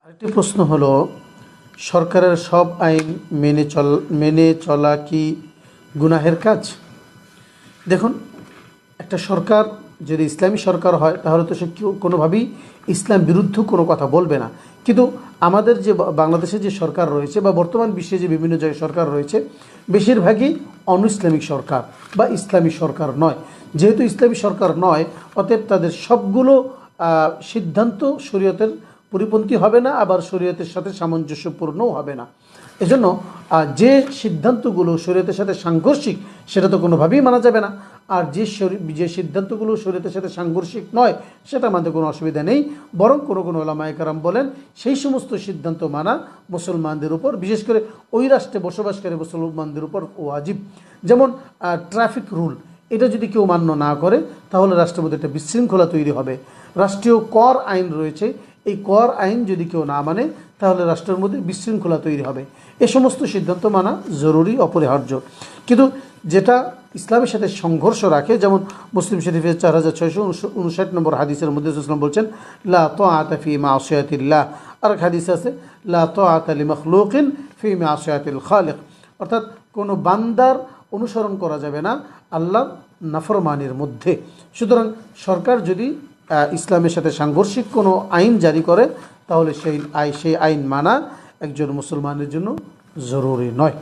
আরেকটি প্রশ্ন হলো, সরকারের সব আইন মেনে চলা কি গুনাহের কাজ? দেখুন, একটা সরকার যদি ইসলামী সরকার হয় তাহলে তো সে কোনোভাবেই ইসলাম বিরুদ্ধ কোনো কথা বলবে না। কিন্তু আমাদের যে বাংলাদেশে যে সরকার রয়েছে বা বর্তমান বিশ্বে যে বিভিন্ন জায়গায় সরকার রয়েছে, বেশিরভাগই ইসলামিক সরকার বা ইসলামী সরকার নয়। যেহেতু ইসলামী সরকার নয়, অতএব তাদের সবগুলো সিদ্ধান্ত শরীয়তের পরিপন্থী হবে না, আবার শরীয়তের সাথে সামঞ্জস্যপূর্ণও হবে না। এজন্য যে সিদ্ধান্তগুলো শরীয়তের সাথে সাংঘর্ষিক সেটা তো কোনোভাবেই মানা যাবে না। আর যে সিদ্ধান্তগুলো শরীয়তের সাথে সাংঘর্ষিক নয় সেটা মানতে কোনো অসুবিধা নেই। বরং কোনো ওলামায়ে কেরাম বলেন সেই সমস্ত সিদ্ধান্ত মানা মুসলমানদের উপর, বিশেষ করে ওই রাষ্ট্রে বসবাসকারী মুসলমানদের উপর ওয়াজিব। যেমন ট্রাফিক রুল, এটা যদি কেউ মান্য না করে তাহলে রাষ্ট্রের মধ্যে একটা বিশৃঙ্খলা তৈরি হবে। রাষ্ট্রীয় কর আইন রয়েছে, এই কর আইন যদি কেউ না মানে তাহলে রাষ্ট্রের মধ্যে বিশৃঙ্খলা তৈরি হবে। এ সমস্ত সিদ্ধান্ত মানা জরুরি, অপরিহার্য। কিন্তু যেটা ইসলামের সাথে সংঘর্ষ রাখে, যেমন মুসলিম শরীফের 4659 নম্বর হাদিসের মধ্যে ইসলাম বলছেন, লা তাআতা ফি মাসিয়াতিল্লাহ। আর এক হাদিস আছে, লা তাআতা লিমাখলুকিন ফি মাসিয়াতিল খালিক। অর্থাৎ কোনো বান্দার অনুসরণ করা যাবে না আল্লাহর নাফরমানির মধ্যে। সুতরাং সরকার যদি ইসলামের সাথে সাংঘর্ষিক কোনো আইন জারি করে তাহলে সেই আইন মানা একজন মুসলমানের জন্য জরুরি নয়।